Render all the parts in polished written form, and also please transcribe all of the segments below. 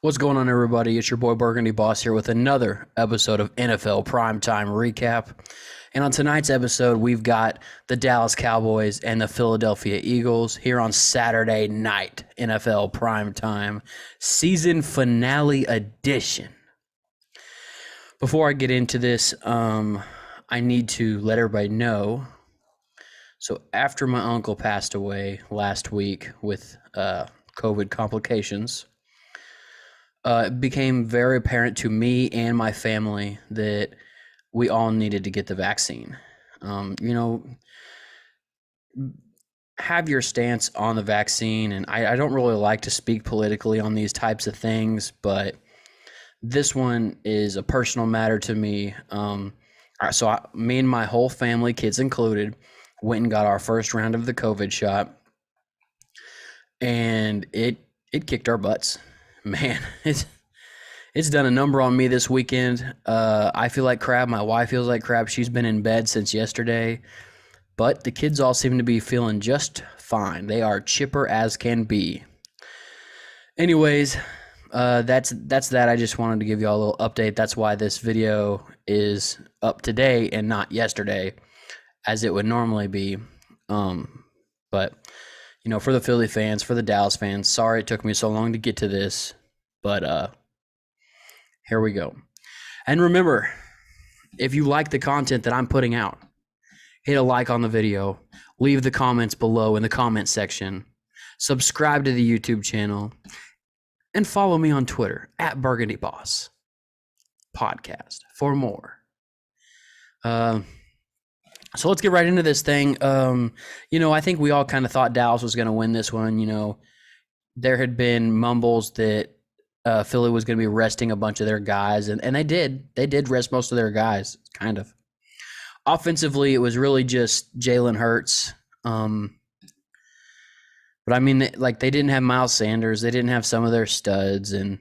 What's going on, everybody? It's your boy Burgundy Boss here with another episode of NFL Primetime Recap. And on tonight's episode, we've got the Dallas Cowboys and the Philadelphia Eagles here on Saturday night, NFL Primetime Season Finale Edition. Before I get into this, I need to let everybody know. So after my uncle passed away last week with COVID complications, it became very apparent to me and my family that we all needed to get the vaccine. Have your stance on the vaccine. And I don't really like to speak politically on these types of things, but this one is a personal matter to me. Me and my whole family, kids included, went and got our first round of the COVID shot, and it kicked our butts. Man, it's done a number on me this weekend. I feel like crap. My wife feels like crap. She's been in bed since yesterday, but the kids all seem to be feeling just fine. They are chipper as can be. Anyways, that's that. I just wanted to give you all a little update. That's why this video is up today and not yesterday, as it would normally be. But for the Philly fans, for the Dallas fans, sorry it took me so long to get to this, but here we go. And remember, if you like the content that I'm putting out, hit a like on the video, leave the comments below in the comment section, subscribe to the YouTube channel, and follow me on Twitter at Burgundy Boss Podcast for more. So let's get right into this thing. I think we all kind of thought Dallas was going to win this one. There had been mumbles that Philly was going to be resting a bunch of their guys, and they did. They did rest most of their guys, kind of. Offensively, it was really just Jalen Hurts. But I mean, they didn't have Miles Sanders. They didn't have some of their studs, and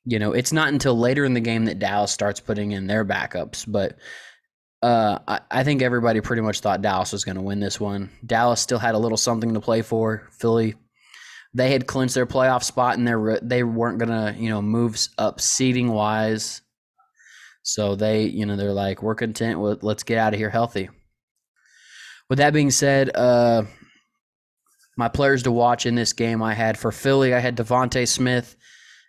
it's not until later in the game that Dallas starts putting in their backups. But I think everybody pretty much thought Dallas was going to win this one. Dallas still had a little something to play for. Philly, they had clinched their playoff spot, and they weren't going to, move up seeding wise. So they're like, we're content with, let's get out of here healthy. With that being said, my players to watch in this game, I had for Philly, I had Devontae Smith,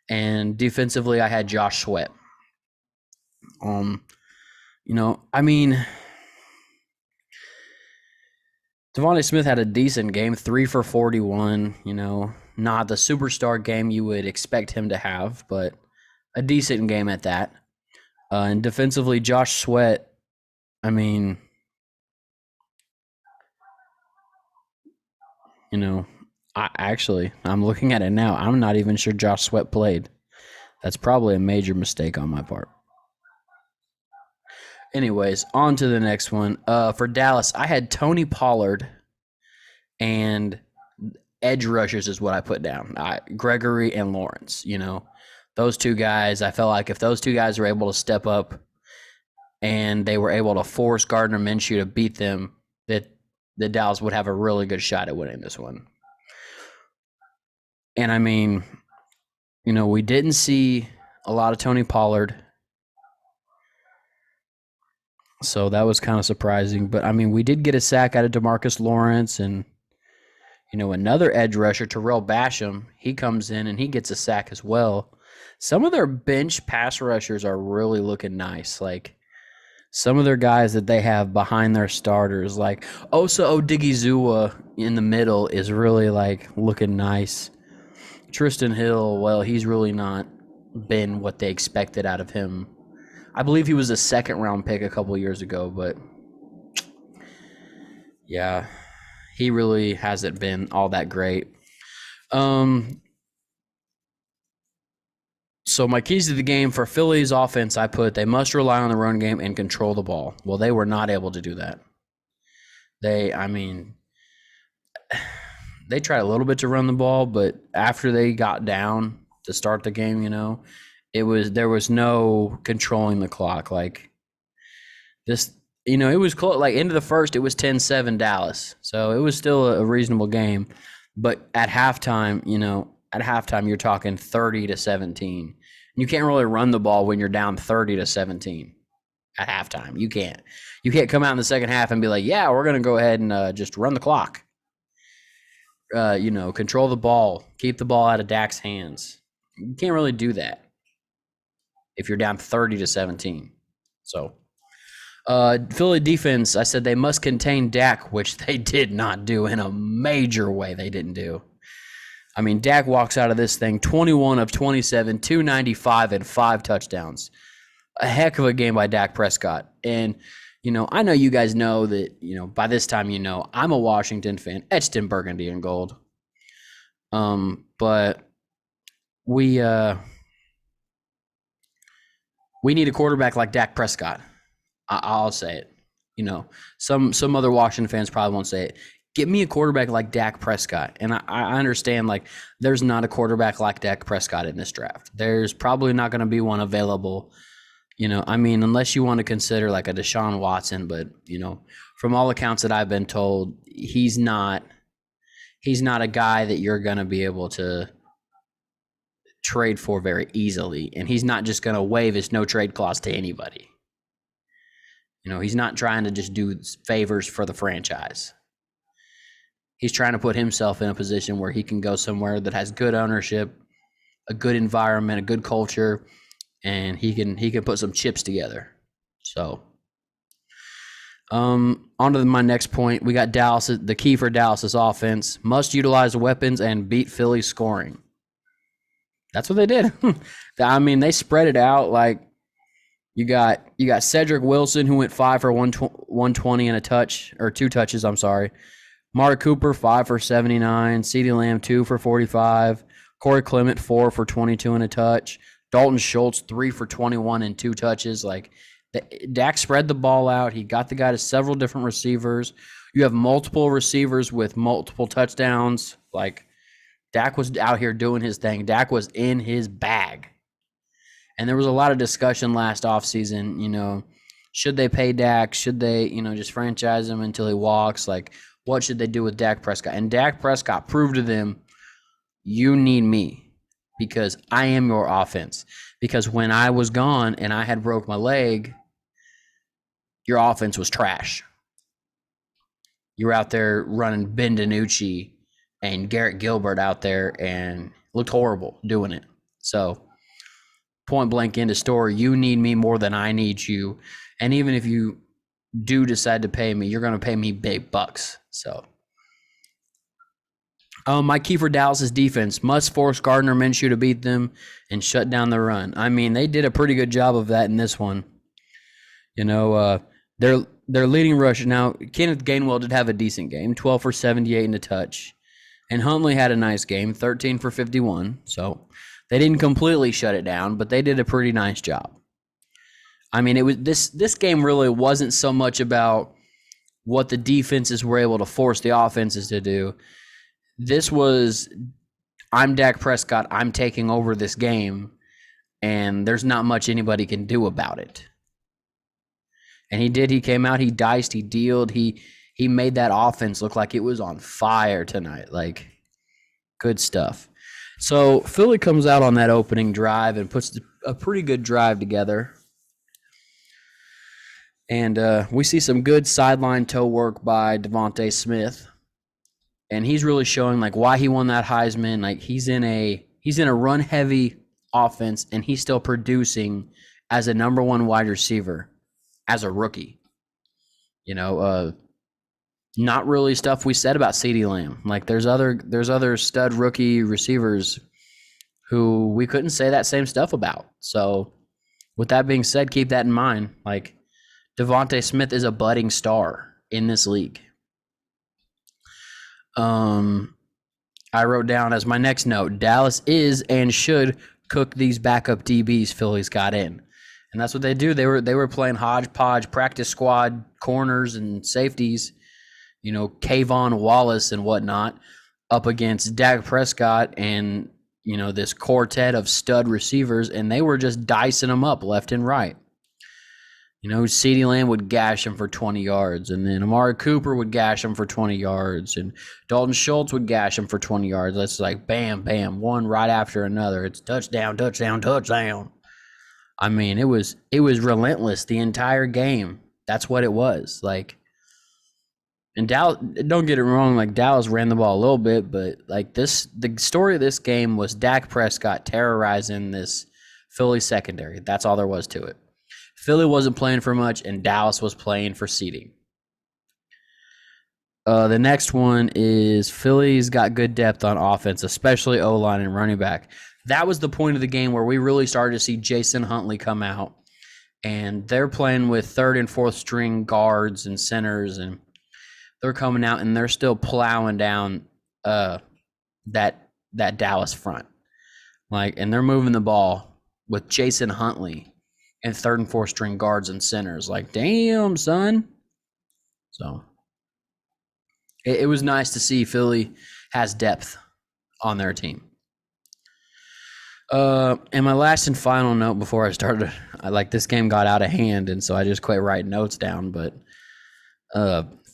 and defensively, I had Josh Sweat. Devontae Smith had a decent game, 3 for 41, not the superstar game you would expect him to have, but a decent game at that. And defensively, Josh Sweat, I'm looking at it now. I'm not even sure Josh Sweat played. That's probably a major mistake on my part. Anyways, on to the next one. For Dallas, I had Tony Pollard and edge rushers is what I put down. Gregory and Lawrence, those two guys. I felt like if those two guys were able to step up and they were able to force Gardner Minshew to beat them, that Dallas would have a really good shot at winning this one. And we didn't see a lot of Tony Pollard. So that was kind of surprising. But, we did get a sack out of DeMarcus Lawrence and, another edge rusher, Terrell Basham. He comes in and he gets a sack as well. Some of their bench pass rushers are really looking nice. Like, some of their guys that they have behind their starters, like Osa Odigizua in the middle is really, looking nice. Tristan Hill, well, he's really not been what they expected out of him. I believe he was a second-round pick a couple years ago, but yeah, he really hasn't been all that great. So my keys to the game for Philly's offense, I put they must rely on the run game and control the ball. Well, they were not able to do that. They tried a little bit to run the ball, but after they got down to start the game, there was no controlling the clock. Like this, it was close. Like into the first, it was 10-7 Dallas. So it was still a reasonable game. But at halftime, at halftime, you're talking 30-17. You can't really run the ball when you're down 30-17 at halftime. You can't. You can't come out in the second half and be like, yeah, we're going to go ahead and just run the clock. Control the ball, keep the ball out of Dak's hands. You can't really do that if you're down 30-17. So, Philly defense, I said they must contain Dak, which they did not do in a major way. They didn't do. I mean, Dak walks out of this thing 21 of 27, 295, and 5 touchdowns. A heck of a game by Dak Prescott. And, I know you guys know that, by this time, I'm a Washington fan, etched in burgundy and gold. But we need a quarterback like Dak Prescott. I'll say it. Some other Washington fans probably won't say it. Get me a quarterback like Dak Prescott. And I understand, there's not a quarterback like Dak Prescott in this draft. There's probably not going to be one available. Unless you want to consider a Deshaun Watson, but, from all accounts that I've been told, he's not a guy that you're going to be able to trade for very easily. And he's not just going to waive his no trade clause to anybody. He's not trying to just do favors for the franchise. He's trying to put himself in a position where he can go somewhere that has good ownership, a good environment, a good culture, and he can put some chips together. So, on to my next point. We got Dallas. The key for Dallas's offense must utilize weapons and beat Philly's scoring. That's what they did. They spread it out. You got Cedric Wilson, who went 5 for 120 and a touch, or 2 touches. I'm sorry. Amari Cooper 5 for 79. CeeDee Lamb 2 for 45. Corey Clement 4 for 22 and a touch. Dalton Schultz 3 for 21 and 2 touches. Dak spread the ball out. He got the guy to several different receivers. You have multiple receivers with multiple touchdowns. Dak was out here doing his thing. Dak was in his bag. And there was a lot of discussion last offseason, should they pay Dak? Should they, just franchise him until he walks? What should they do with Dak Prescott? And Dak Prescott proved to them, you need me because I am your offense. Because when I was gone and I had broke my leg, your offense was trash. You were out there running Ben DiNucci and Garrett Gilbert out there and looked horrible doing it. So, point blank end of story, you need me more than I need you. And even if you do decide to pay me, you're going to pay me big bucks. So, my key for Dallas's defense must force Gardner Minshew to beat them and shut down the run. They did a pretty good job of that in this one. Their leading rusher. Now, Kenneth Gainwell did have a decent game, 12 for 78 and a touch. And Huntley had a nice game, 13 for 51. So, they didn't completely shut it down, but they did a pretty nice job. It was this game really wasn't so much about what the defenses were able to force the offenses to do. This was, I'm Dak Prescott, I'm taking over this game, and there's not much anybody can do about it. And he did. He came out, he diced, he dealed, he made that offense look like it was on fire tonight. Good stuff. So Philly comes out on that opening drive and puts a pretty good drive together. And we see some good sideline toe work by Devontae Smith. And he's really showing why he won that Heisman. He's in a run heavy offense and he's still producing as a number 1 wide receiver as a rookie. Not really stuff we said about CeeDee Lamb. There's other stud rookie receivers who we couldn't say that same stuff about. So with that being said, keep that in mind. Devontae Smith is a budding star in this league. I wrote down as my next note, Dallas is and should cook these backup DBs Philly's got in. And that's what they do. They were playing hodgepodge, practice squad, corners and safeties, Kayvon Wallace and whatnot, up against Dak Prescott and, this quartet of stud receivers, and they were just dicing them up left and right. CeeDee Lamb would gash him for 20 yards, and then Amari Cooper would gash him for 20 yards, and Dalton Schultz would gash him for 20 yards. That's like bam, bam, one right after another. It's touchdown, touchdown, touchdown. I mean, it was relentless the entire game. That's what it was. And Dallas, don't get it wrong, Dallas ran the ball a little bit, but the story of this game was Dak Prescott terrorizing this Philly secondary. That's all there was to it. Philly wasn't playing for much, and Dallas was playing for seeding. The next one is Philly's got good depth on offense, especially O-line and running back. That was the point of the game where we really started to see Jason Huntley come out, and they're playing with third and fourth string guards and centers, and they're coming out and they're still plowing down that Dallas front, and they're moving the ball with Jason Huntley and third and fourth string guards and centers. Damn, son. So it was nice to see Philly has depth on their team. And my last and final note before I started, this game got out of hand, and so I just quit writing notes down. But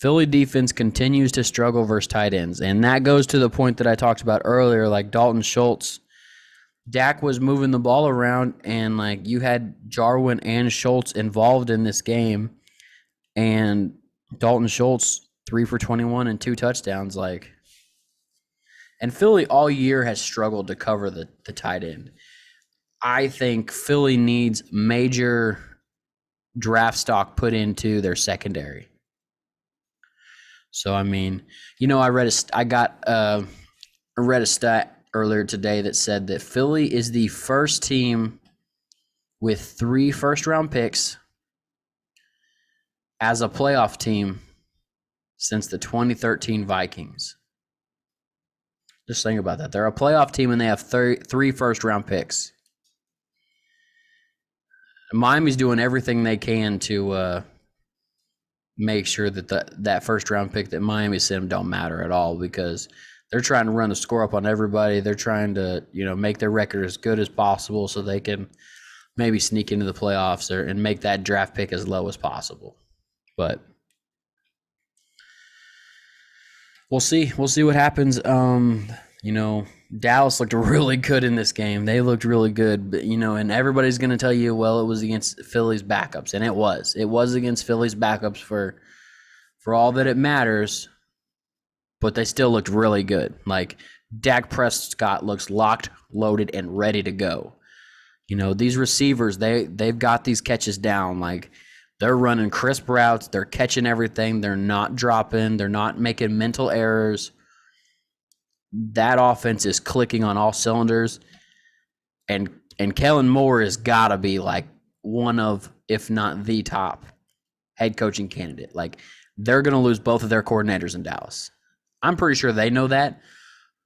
Philly defense continues to struggle versus tight ends, and that goes to the point that I talked about earlier, Dalton Schultz. Dak was moving the ball around, and you had Jarwin and Schultz involved in this game, and Dalton Schultz 3 for 21 and 2 touchdowns. And Philly all year has struggled to cover the tight end. I think Philly needs major draft stock put into their secondary. So I mean, I read a stat earlier today that said that Philly is the first team with 3 first-round picks as a playoff team since the 2013 Vikings. Just think about that. They're a playoff team and they have 3 first-round picks. Miami's doing everything they can to make sure that that first-round pick that Miami sent them don't matter at all, because they're trying to run the score up on everybody. They're trying to, make their record as good as possible so they can maybe sneak into the playoffs and make that draft pick as low as possible. But we'll see. We'll see what happens. Dallas looked really good in this game. They looked really good, but, and everybody's going to tell you, well, it was against Philly's backups, and it was. It was against Philly's backups for all that it matters. But they still looked really good. Dak Prescott looks locked, loaded, and ready to go. These receivers, they've got these catches down. They're running crisp routes. They're catching everything. They're not dropping. They're not making mental errors. That offense is clicking on all cylinders. And Kellen Moore has got to be one of, if not the top head coaching candidate. They're going to lose both of their coordinators in Dallas. I'm pretty sure they know that,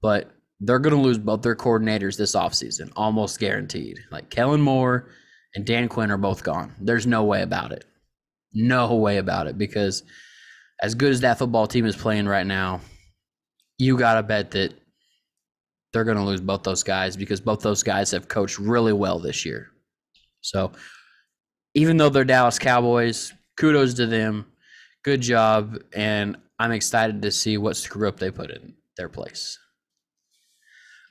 but they're going to lose both their coordinators this offseason, almost guaranteed. Kellen Moore and Dan Quinn are both gone. There's no way about it. No way about it, because as good as that football team is playing right now, you got to bet that they're going to lose both those guys, because both those guys have coached really well this year. So even though they're Dallas Cowboys, kudos to them. Good job, and I'm excited to see what screw up they put in their place.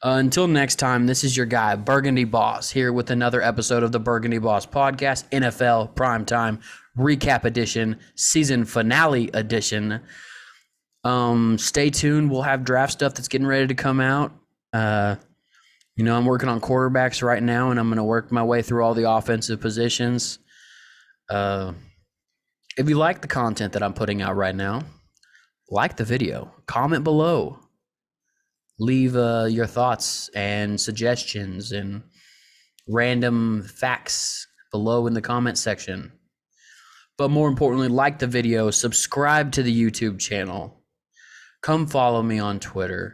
Until next time, this is your guy, Burgundy Boss, here with another episode of the Burgundy Boss Podcast, NFL Primetime Recap Edition, Season Finale Edition. Stay tuned. We'll have draft stuff that's getting ready to come out. I'm working on quarterbacks right now, and I'm going to work my way through all the offensive positions. If you like the content that I'm putting out right now, like the video, comment below, leave your thoughts and suggestions and random facts below in the comment section. But more importantly, like the video, subscribe to the YouTube channel, come follow me on Twitter.